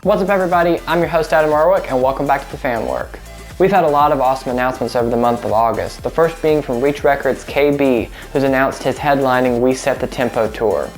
What's up everybody, I'm your host Adam Urwick and welcome back to the Fanwork. We've had a lot of awesome announcements over the month of August, the first being from Reach Records' KB, who's announced his headlining We Set the Tempo tour.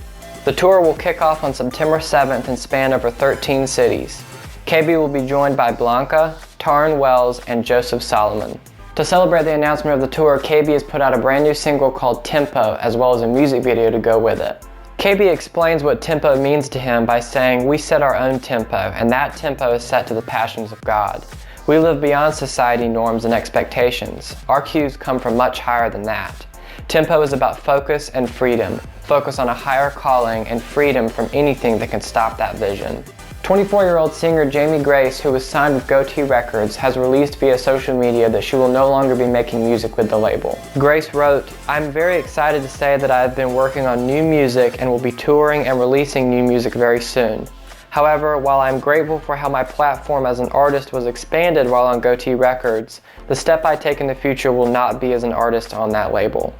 The tour will kick off on September 7th and span over 13 cities. KB will be joined by Blanca, Taryn Wells, and Joseph Solomon. To celebrate the announcement of the tour, KB has put out a brand new single called Tempo, as well as a music video to go with it. KB explains what tempo means to him by saying, "We set our own tempo, and that tempo is set to the passions of God. We live beyond society norms and expectations. Our cues come from much higher than that. Tempo is about focus and freedom, focus on a higher calling and freedom from anything that can stop that vision." 24-year-old singer Jimmie, who was signed with Goatee Records, has released via social media that she will no longer be making music with the label. Grace wrote, "I'm very excited to say that I have been working on new music and will be touring and releasing new music very soon. However, while I'm grateful for how my platform as an artist was expanded while on Goatee Records, the step I take in the future will not be as an artist on that label."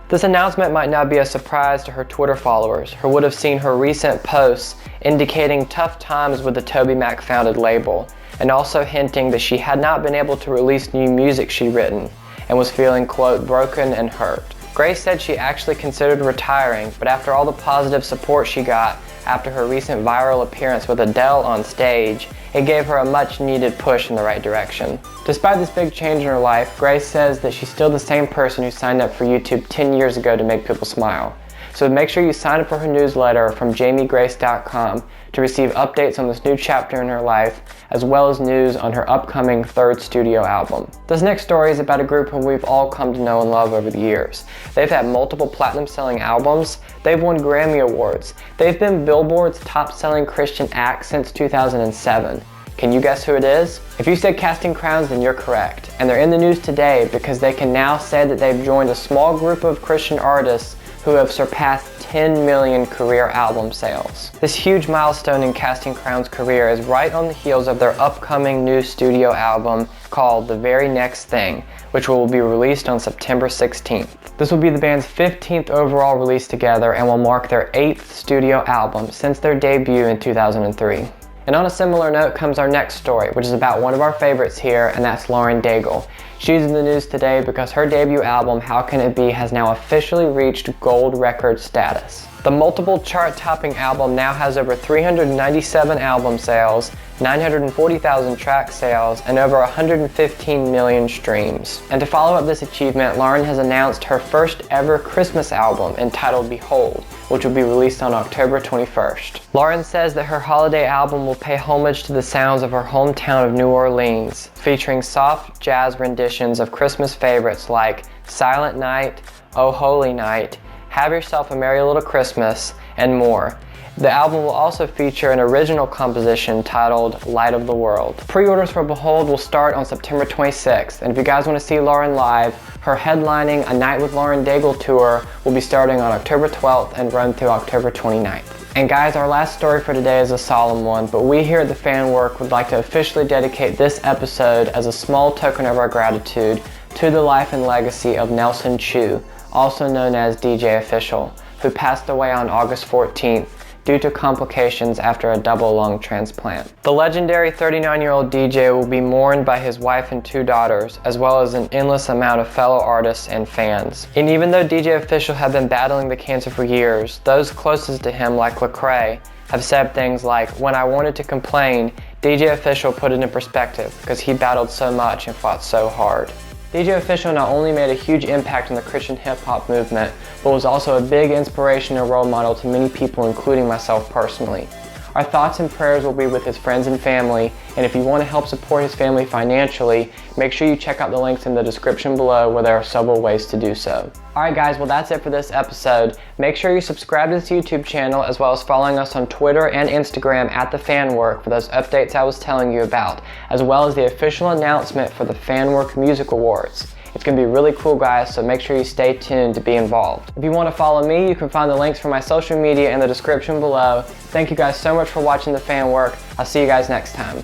This announcement might not be a surprise to her Twitter followers, who would have seen her recent posts indicating tough times with the TobyMac founded label, and also hinting that she had not been able to release new music she'd written, and was feeling, quote, broken and hurt. Grace said she actually considered retiring, but after all the positive support she got after her recent viral appearance with Adele on stage, it gave her a much needed push in the right direction. Despite this big change in her life, Grace says that she's still the same person who signed up for YouTube 10 years ago to make people smile. So make sure you sign up for her newsletter from jamiegrace.com to receive updates on this new chapter in her life, as well as news on her upcoming third studio album. This next story is about a group whom we've all come to know and love over the years. They've had multiple platinum-selling albums, they've won Grammy Awards, they've been Billboard's top-selling Christian act since 2007. Can you guess who it is? If you said Casting Crowns, then you're correct. And they're in the news today because they can now say that they've joined a small group of Christian artists who have surpassed 10 million career album sales. This huge milestone in Casting Crowns' career is right on the heels of their upcoming new studio album called The Very Next Thing, which will be released on September 16th. This will be the band's 15th overall release together and will mark their 8th studio album since their debut in 2003. And on a similar note comes our next story, which is about one of our favorites here, and that's Lauren Daigle. She's in the news today because her debut album, How Can It Be, has now officially reached gold record status. The multiple chart-topping album now has over 397 album sales, 940,000 track sales, and over 115 million streams. And to follow up this achievement, Lauren has announced her first ever Christmas album entitled Behold, which will be released on October 21st. Lauren says that her holiday album will pay homage to the sounds of her hometown of New Orleans, featuring soft jazz renditions of Christmas favorites like Silent Night, Oh Holy Night, Have Yourself a Merry Little Christmas, and more. The album will also feature an original composition titled Light of the World. Pre-orders for Behold will start on September 26th, and if you guys want to see Lauren live, her headlining A Night with Lauren Daigle tour will be starting on October 12th and run through October 29th. And guys, our last story for today is a solemn one, but we here at the Fanwork would like to officially dedicate this episode as a small token of our gratitude to the life and legacy of Nelson Chu, also known as DJ Official, who passed away on August 14th due to complications after a double lung transplant. The legendary 39-year-old DJ will be mourned by his wife and 2 daughters, as well as an endless amount of fellow artists and fans. And even though DJ Official had been battling the cancer for years, those closest to him, like Lecrae, have said things like, "When I wanted to complain, DJ Official put it in perspective because he battled so much and fought so hard." DJ Official not only made a huge impact on the Christian hip-hop movement, but was also a big inspiration and role model to many people, including myself personally. Our thoughts and prayers will be with his friends and family, and if you want to help support his family financially, make sure you check out the links in the description below where there are several ways to do so. Alright guys, well that's it for this episode. Make sure you subscribe to this YouTube channel as well as following us on Twitter and Instagram at The Fanwork for those updates I was telling you about, as well as the official announcement for the Fanwork Music Awards. It's going to be really cool, guys, so make sure you stay tuned to be involved. If you want to follow me, you can find the links for my social media in the description below. Thank you guys so much for watching the Fanwork. I'll see you guys next time.